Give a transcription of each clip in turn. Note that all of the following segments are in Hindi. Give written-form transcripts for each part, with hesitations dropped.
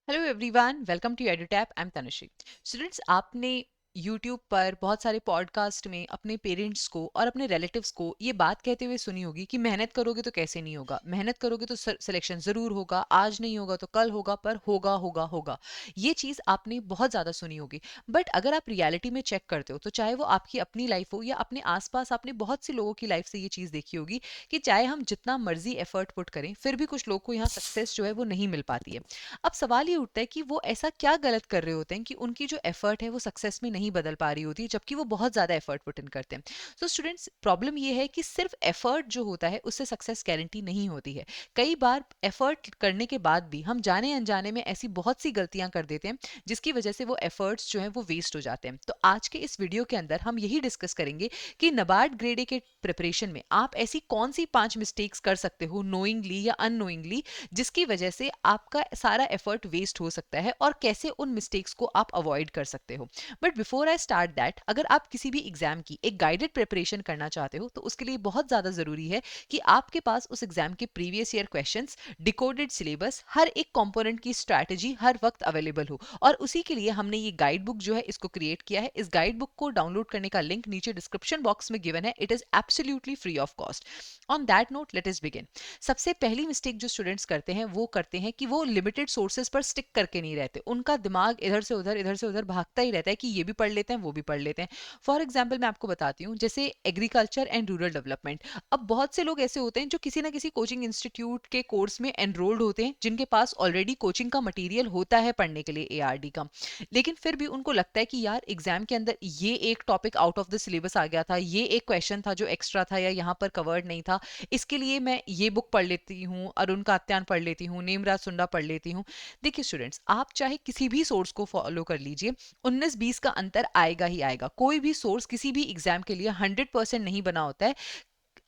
Hello everyone, welcome to Edutap. I am Tanushree. Students, आपने यूट्यूब पर बहुत सारे पॉडकास्ट में अपने पेरेंट्स को और अपने रिलेटिव्स को ये बात कहते हुए सुनी होगी कि मेहनत करोगे तो कैसे नहीं होगा, मेहनत करोगे तो सिलेक्शन ज़रूर होगा, आज नहीं होगा तो कल होगा, पर होगा होगा होगा। ये चीज़ आपने बहुत ज़्यादा सुनी होगी। बट अगर आप रियलिटी में चेक करते हो तो चाहे वो आपकी अपनी लाइफ हो या अपने आसपास आपने बहुत सी लोगों की लाइफ से ये चीज़ देखी होगी कि चाहे हम जितना मर्जी एफर्ट पुट करें फिर भी कुछ लोग को यहाँ सक्सेस जो है वो नहीं मिल पाती है। अब सवाल ये उठता है कि वो ऐसा क्या गलत कर रहे होते हैं कि उनकी जो एफर्ट है वो सक्सेस में नहीं बदल पा रही होती है, जबकि वो बहुत ज़्यादा एफर्ट पुट इन करते हैं। तो स्टूडेंट्स, प्रॉब्लम ये है कि सिर्फ एफर्ट जो होता है उससे सक्सेस गारंटी नहीं होती है। कई बार एफर्ट करने के बाद भी हम जाने अनजाने में ऐसी बहुत सी गलतियां कर देते हैं जिसकी वजह से वो एफर्ट्स जो हैं वो वेस्ट हो जाते हैं। तो आज के इस वीडियो के अंदर हम यही डिस्कस करेंगे कि नबार्ड ग्रेड ए के प्रिपरेशन में आप ऐसी कौन सी 5 मिस्टेक्स कर सकते हो, नोइंगली या अननोइंगली, जिसकी वजह से आपका सारा एफर्ट वेस्ट हो सकता है, और कैसे उन मिस्टेक्स को आप अवॉइड कर सकते हो। But before I start that, अगर आप किसी भी एग्जाम की एक गाइडेड प्रिपरेशन करना चाहते हो तो उसके लिए बहुत ज़्यादा ज़रूरी है कि आपके पास उस एग्जाम के previous year questions, decoded syllabus, हर एक कंपोनेंट की स्ट्रैटेजी हर वक्त अवेलेबल हो। और उसी के लिए हमने ये गाइड बुक जो है इसको क्रिएट किया है। इस गाइड बुक को डाउनलोड करने का लिंक नीचे डिस्क्रिप्शन बॉक्स में गिवन है। It is absolutely free of cost. On that note, let us begin. सबसे पहली मिस्टेक जो स्टूडेंट्स करते हैं वो करते हैं कि वो लिमिटेड सोर्सेज पर स्टिक करके नहीं रहते। उनका दिमाग इधर से उधर भागता ही रहता है कि ये भी पढ़ लेते हैं, वो भी पढ़ लेते हैं। फॉर एग्जाम्पल मैं आपको बताती हूँ, जैसे एग्रीकल्चर एंड रूरल डेवलपमेंट। अब बहुत से लोग ऐसे होते हैं जो किसी ना किसी कोचिंग इंस्टीट्यूट के कोर्स में एनरोल्ड होते हैं, जिनके पास ऑलरेडी कोचिंग का मटीरियल होता है पढ़ने के लिए, एआरडी का। लेकिन फिर भी उनको लगता है कि यार एग्जाम के अंदर ये एक topic out of the syllabus आ गया था, ये एक क्वेश्चन था जो एक्स्ट्रा था या यहाँ पर कवर्ड नहीं था, इसके लिए मैं ये बुक पढ़ लेती हूँ, अरुण कात्यान पढ़ लेती हूँ, नेमराज सुंडा पढ़ लेती हूँ। देखिए स्टूडेंट्स, आप चाहे किसी भी सोर्स को फॉलो कर लीजिए, 19-20 का अंतर आएगा ही आएगा। कोई भी सोर्स किसी भी एग्जाम के लिए 100% नहीं बना होता है।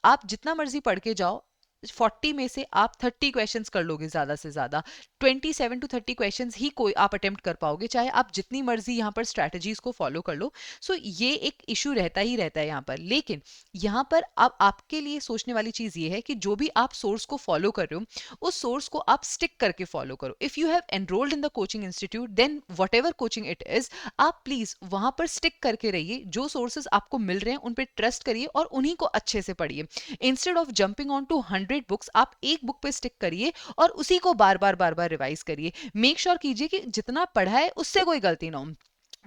आप जितना मर्जी पढ़ के जाओ, 40 में से आप 30 क्वेश्चंस कर लोगे, ज्यादा से ज्यादा 27 to 30 क्वेश्चंस ही कोई आप अटेम्प्ट कर पाओगे, चाहे आप जितनी मर्जी यहाँ पर स्ट्रैटेजीज को फॉलो कर लो। सो ये एक इशू रहता ही रहता है यहाँ पर। लेकिन यहाँ पर अब आपके लिए सोचने वाली चीज ये है कि जो भी आप सोर्स को फॉलो कर रहे हो उस सोर्स को आप स्टिक करके फॉलो करो। If you have enrolled in the coaching institute, then whatever coaching it is, आप प्लीज वहां पर स्टिक करके रहिए। जो सोर्सेज आपको मिल रहे हैं उन पर ट्रस्ट करिए और उन्हीं को अच्छे से पढ़िए। Instead of jumping on to 100 books, आप एक बुक पे स्टिक करिए और उसी को बार बार रिवाइज करिए। मेक श्योर कीजिए कि जितना पढ़ा है उससे कोई गलती ना हो।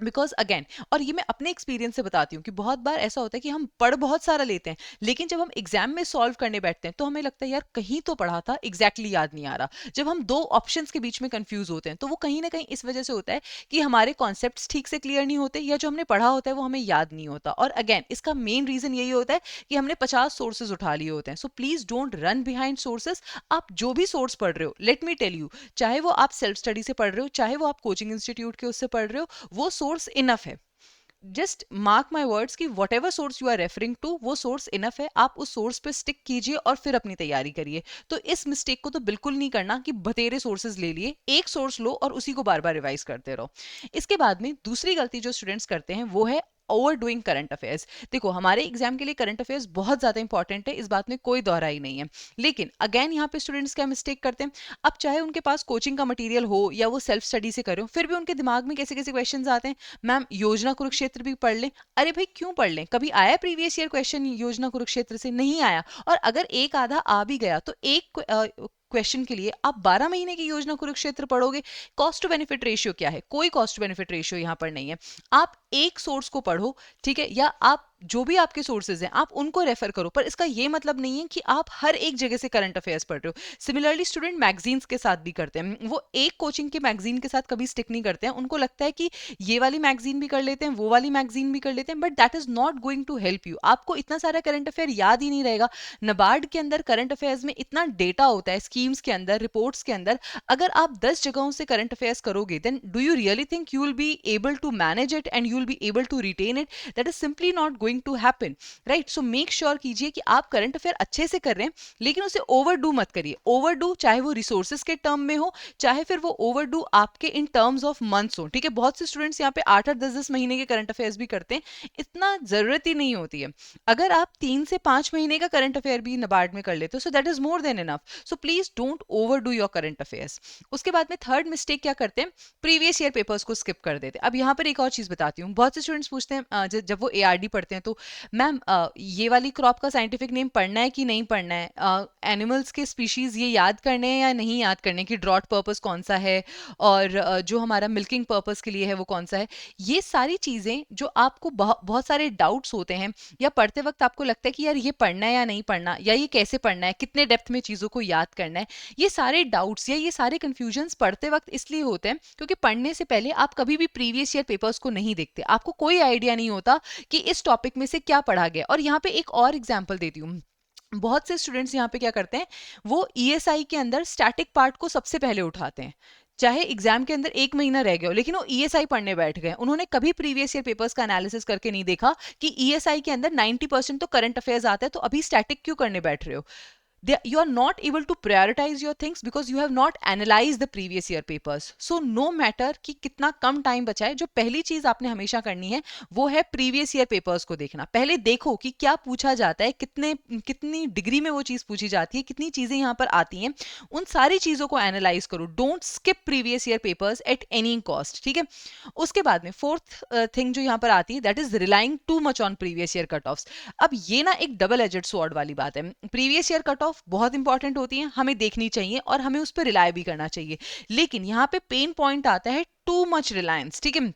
बिकॉज अगेन, और ये मैं अपने एक्सपीरियंस से बताती हूँ कि बहुत बार ऐसा होता है कि हम पढ़ बहुत सारा लेते हैं, लेकिन जब हम एग्जाम में सॉल्व करने बैठते हैं तो हमें लगता है यार कहीं तो पढ़ा था, एग्जैक्टली याद नहीं आ रहा। जब हम दो ऑप्शंस के बीच में कंफ्यूज होते हैं तो वो कहीं ना कहीं इस वजह से होता है कि हमारे कॉन्सेप्ट्स ठीक से क्लियर नहीं होते, या जो हमने पढ़ा होता है वो हमें याद नहीं होता। और अगेन, इसका मेन रीजन यही होता है कि हमने 50 सोर्सेज उठा लिए होते हैं। So please don't run behind sources. आप जो भी सोर्स पढ़ रहे हो, लेट मी टेल यू, चाहे वो आप सेल्फ स्टडी से पढ़ रहे हो, चाहे वो आप कोचिंग इंस्टीट्यूट के उससे पढ़ रहे हो, वो सोर्स इनफ है। जस्ट मार्क माई वर्ड्स कि whatever source you are referring to, वो सोर्स इनफ है। आप उस सोर्स पे स्टिक कीजिए और फिर अपनी तैयारी करिए। तो इस मिस्टेक को तो बिल्कुल नहीं करना कि बतेरे सोर्सेज ले लिए, एक सोर्स लो और उसी को बार बार रिवाइज करते रहो। इसके बाद में दूसरी गलती जो स्टूडेंट्स करते हैं वो है ओवर डूइंग करंट अफेयर्स। देखो, हमारे एग्जाम के लिए करंट अफेयर्स बहुत ज्यादा इंपॉर्टेंट है, इस बात में कोई दोहरा ही नहीं है। लेकिन अगेन यहाँ पे स्टूडेंट्स क्या मिस्टेक करते हैं, अब चाहे उनके पास कोचिंग का मटेरियल हो या वो सेल्फ स्टडी से करें, फिर भी उनके दिमाग में कैसे कैसे क्वेश्चंस आते हैं। मैम, योजना कुरुक्षेत्र भी पढ़ लें। अरे भाई, क्यों पढ़ लें? कभी आया प्रीवियस ईयर क्वेश्चन योजना कुरुक्षेत्र से? नहीं आया। और अगर एक आधा आ भी गया तो एक क्वेश्चन के लिए आप 12 महीने की योजना कुरुक्षेत्र पढ़ोगे? कॉस्ट टू बेनिफिट रेशियो क्या है? कोई कॉस्ट टू बेनिफिट रेशियो यहां पर नहीं है। आप एक सोर्स को पढ़ो, ठीक है, या आप जो भी आपके सोर्सेज हैं आप उनको रेफर करो, पर इसका ये मतलब नहीं है कि आप हर एक जगह से करंट अफेयर्स पढ़ रहे हो। सिमिलरली स्टूडेंट मैगजीन्स के साथ भी करते हैं, वो एक कोचिंग के मैगजीन के साथ कभी स्टिक नहीं करते हैं। उनको लगता है कि ये वाली मैगजीन भी कर लेते हैं, वो वाली मैगजीन भी कर लेते हैं, but that is not going to help you. आपको इतना सारा करंट अफेयर याद ही नहीं रहेगा। नबार्ड के अंदर करंट अफेयर्स में इतना डेटा होता है, स्कीम्स के अंदर, रिपोर्ट्स के अंदर। अगर आप 10 जगहों से करंट अफेयर्स करोगे, then do you really think you will be able to manage it and you will will be able to retain it, that is simply not going to happen, right? So make sure कीजिए कि आप करंट अफेयर अच्छे से कर रहे हैं, लेकिन उसे ओवरडू मत करिए। ओवरडू चाहे वो रिसोर्सेज के टर्म में हो, चाहे फिर वो ओवरडू आपके इन टर्म्स ऑफ मंथ्स हो, ठीक है? बहुत से स्टूडेंट्स यहाँ पे 8-8 10-10 महीने के करंट अफेयर्स भी करते हैं, इतना जरूरत ही नहीं होती है। अगर आप 3 से 5 महीने का करंट अफेयर भी नबार्ड में कर लेते हो, so that is more than enough. So please don't overdo your current affairs. उसके बाद में थर्ड मिस्टेक क्या करते हैं, प्रीवियस ईयर पेपर्स को स्किप कर देते हैं। अब यहाँ पर एक और चीज बताती हूँ, बहुत से स्टूडेंट्स पूछते हैं जब वो एआरडी पढ़ते हैं तो मैम ये वाली क्रॉप का साइंटिफिक नेम पढ़ना है कि नहीं पढ़ना है, एनिमल्स के स्पीशीज ये याद करने हैं या नहीं याद करने, कि ड्रॉट पर्पस कौन सा है और जो हमारा मिल्किंग पर्पस के लिए है वो कौन सा है। ये सारी चीजें जो आपको बहुत सारे डाउट्स होते हैं, या पढ़ते वक्त आपको लगता है कि यार ये पढ़ना है या नहीं पढ़ना, या ये कैसे पढ़ना है, कितने डेप्थ में चीजों को याद करना है, ये सारे डाउट्स या ये सारे कंफ्यूजन्स पढ़ते वक्त इसलिए होते हैं क्योंकि पढ़ने से पहले आप कभी भी प्रीवियस ईयर पेपर्स को नहीं देखते, आपको कोई आइडिया नहीं होता कि इस टॉपिक में से क्या पढ़ा गया। और यहाँ पे एक और एग्जाम्पल देती हूँ, बहुत से स्टूडेंट्स यहाँ पे क्या करते हैं, वो ईएसआई के अंदर स्टैटिक पार्ट को सबसे पहले उठाते हैं, चाहे एग्जाम के अंदर 1 महीना रह गया हो, लेकिन वो ईएसआई पढ़ने बैठ गए। उन्होंने कभी प्रीवियस ईयर पेपर्स का एनालिसिस करके नहीं देखा कि ईएसआई के अंदर 90% तो करंट अफेयर्स आता है, तो अभी स्टैटिक क्यों करने बैठ रहे हो? You are not able to prioritize your things because you have not analyzed the previous year papers. So no matter कि कितना कम टाइम बचा है, जो पहली चीज आपने हमेशा करनी है वो है प्रीवियस ईयर पेपर्स को देखना। पहले देखो कि क्या पूछा जाता है, कितनी डिग्री में वो चीज पूछी जाती है, कितनी चीजें यहाँ पर आती हैं, उन सारी चीजों को एनालाइज करो। Don't skip previous year papers at any cost, ठीक है? उसके बाद में फोर्थ थिंग जो यहाँ पर आती है, that is relying too much on previous year cut offs. अब ये ना एक डबल एजेड स्वॉर्ड वाली बात है। प्रीवियस ईयर कट ऑफ बहुत इंपॉर्टेंट होती है, हमें देखनी चाहिए और हमें उस पर रिलाय भी करना चाहिए, लेकिन यहाँ पे पेन पॉइंट आता है टू मच रिलायंस, ठीक है?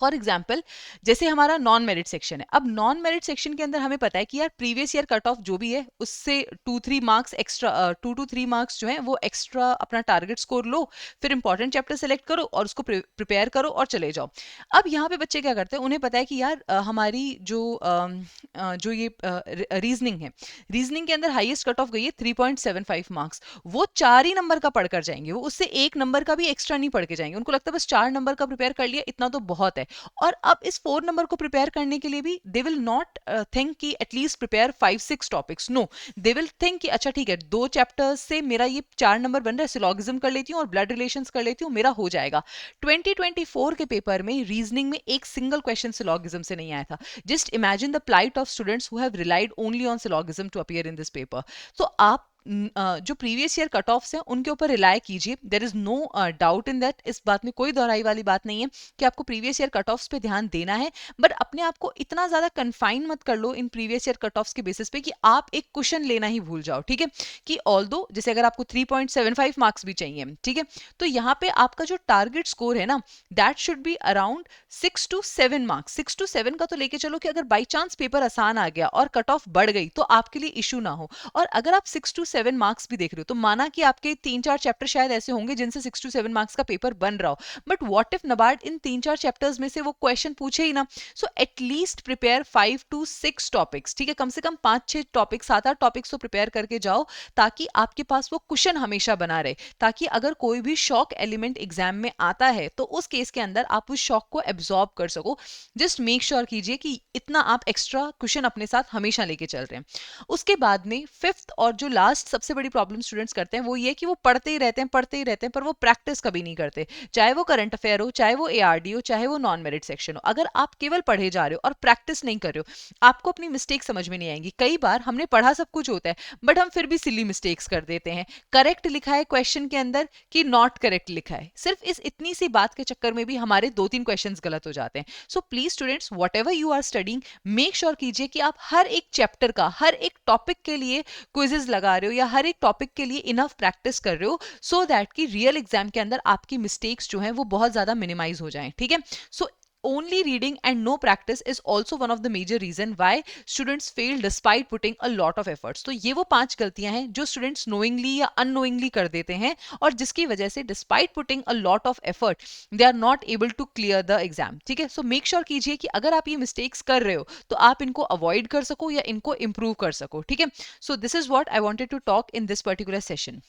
फॉर एग्जाम्पल, जैसे हमारा नॉन मेरिट सेक्शन है, अब नॉन मेरिट सेक्शन के अंदर हमें पता है कि यार प्रीवियस ईयर कट ऑफ जो भी है उससे 2-3 मार्क्स एक्स्ट्रा, 2 to 3 मार्क्स जो है वो एक्स्ट्रा अपना टारगेट स्कोर लो, फिर इंपॉर्टेंट चैप्टर सेलेक्ट करो और उसको प्रिपेयर करो और चले जाओ। अब यहाँ पे बच्चे क्या करते हैं, उन्हें पता है कि यार हमारी जो ये रीजनिंग है, रीजनिंग के अंदर हाईएस्ट कट ऑफ गई है 3.75 मार्क्स, वो 4 ही नंबर का पढ़कर जाएंगे, वो उससे 1 नंबर का भी एक्स्ट्रा नहीं पढ़ के जाएंगे। उनको लगता है बस 4 नंबर का प्रिपेयर कर लिया इतना तो बहुत है। और अब इस 4 नंबर को प्रिपेयर करने के लिए भी दे विल नॉट थिंक कि at least prepare 5-6 topics, no, they will think कि अच्छा ठीक है 2 चैप्टर्स से मेरा ये 4 नंबर बन रहा है, सिलॉगिज्म कर लेती हूँ और ब्लड रिलेशंस कर लेती हूँ, मेरा हो जाएगा। 2024 के पेपर में रीजनिंग में एक सिंगल क्वेश्चन सिलॉगिज्म से नहीं आया था। Just imagine the plight of students who have relied only on syllogism to appear in this paper. तो आप जो प्रीवियस ईयर कट ऑफ्स हैं उनके ऊपर रिलाय कीजिए, there is no doubt in that, इस बात में कोई दोहराई वाली बात नहीं है कि आपको प्रीवियस ईयर कट ऑफ्स पे ध्यान देना है, बट अपने आप को इतना ज्यादा कन्फाइन मत कर लो in previous year cut offs के बेसिस पे कि आप एक क्वेश्चन लेना ही भूल जाओ, ठीक है? कि ऑल्दो जैसे अगर आपको 3.75 मार्क्स भी चाहिए, ठीक है, तो यहाँ पे आपका जो टारगेट स्कोर है ना, that should be around 6 to 7 marks. 6 to 7 का तो लेके चलो कि अगर बाई चांस पेपर आसान आ गया और कट ऑफ बढ़ गई तो आपके लिए इशू ना हो। और अगर आप 6 to 7 मार्क्स भी देख रहे हो तो माना कि आपके 3-4 चैप्टर शायद ऐसे होंगे जिनसे 6 to 7 मार्क्स का पेपर बन रहा हो, but what if NABARD in 3-4 chapters में से वो क्वेश्चन पूछे ही ना? So at least prepare 5 to 6 topics, ठीक है? कम से कम 5-6 टॉपिक्स, 7-8 टॉपिक्स तो प्रिपेयर करके जाओ, ताकि आपके पास वो क्वेश्चन हमेशा बना रहे, ताकि अगर कोई भी शॉक एलिमेंट एग्जाम में आता है तो उस केस के अंदर आप उस शॉक को एब्जॉर्ब कर सको। जस्ट मेक श्योर कीजिए कि इतना आप एक्स्ट्रा क्वेश्चन अपने साथ हमेशा लेके चल रहे हैं। उसके बाद में फिफ्थ और जो लास्ट सबसे बड़ी प्रॉब्लम स्टूडेंट्स करते हैं वो ये कि वो पढ़ते ही रहते हैं पर वो प्रैक्टिस कभी नहीं करते, चाहे वो करंट अफेयर हो, चाहे वो एआरडी हो, चाहे वो नॉन मेरिट सेक्शन हो। अगर आप केवल पढ़े जा रहे हो और प्रैक्टिस नहीं कर रहे हो, आपको अपनी मिस्टेक समझ में नहीं आएंगी। कई बार हमने पढ़ा सब कुछ होता है बट हम फिर भी सिली मिस्टेक्स कर देते हैं, करेक्ट लिखा है क्वेश्चन के अंदर कि नॉट करेक्ट लिखा है, सिर्फ इस इतनी सी बात के चक्कर में भी हमारे 2-3 क्वेश्चंस गलत हो जाते हैं। So please students, whatever you are studying, make sure कीजिए कि आप हर एक चैप्टर का, हर एक टॉपिक के लिए क्विजेस लगा रहे हो या हर एक टॉपिक के लिए इनफ प्रैक्टिस कर रहे हो, सो दैट कि रियल एग्जाम के अंदर आपकी मिस्टेक्स जो हैं वो बहुत ज्यादा मिनिमाइज हो जाएं, ठीक है? सो only reading and no practice is also one of the major reason why students fail despite putting a lot of efforts। तो ये वो 5 गलतियां हैं जो students knowingly या unknowingly कर देते हैं और जिसकी वजह से despite putting a lot of effort they are not able to clear the exam, ठीक है? सो मेक श्योर कीजिए कि अगर आप ये मिस्टेक्स कर रहे हो तो आप इनको अवॉइड कर सको या इनको इंप्रूव कर सको, ठीक है? So this is what I wanted to talk in this particular session.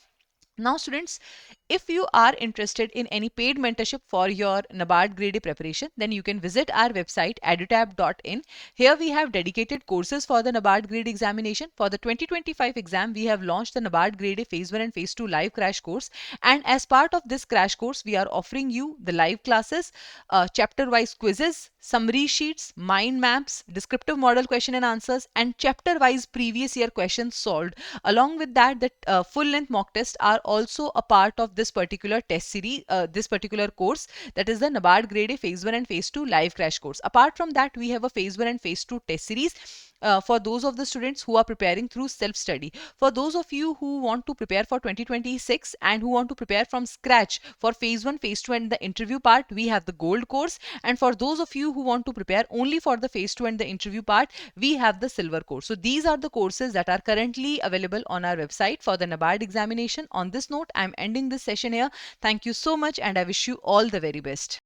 Now, students, if you are interested in any paid mentorship for your NABARD Grade A preparation, then you can visit our website edutab.in. Here we have dedicated courses for the NABARD Grade examination. For the 2025 exam, we have launched the NABARD Grade A Phase 1 and Phase 2 live crash course. And as part of this crash course, we are offering you the live classes, chapter-wise quizzes, summary sheets, mind maps, descriptive model question and answers, and chapter-wise previous year questions solved. Along with that, the full-length mock tests are also a part of this particular test series, this particular course, that is the NABARD Grade A Phase 1 and Phase 2 live crash course. Apart from that, we have a Phase 1 and Phase 2 test series for those of the students who are preparing through self-study. For those of you who want to prepare for 2026 and who want to prepare from scratch for Phase 1, Phase 2 and the interview part, we have the gold course. And for those of you who want to prepare only for the Phase 2 and the interview part, we have the silver course. So these are the courses that are currently available on our website for the NABARD examination. On this note, I'm ending this session here. Thank you so much and I wish you all the very best.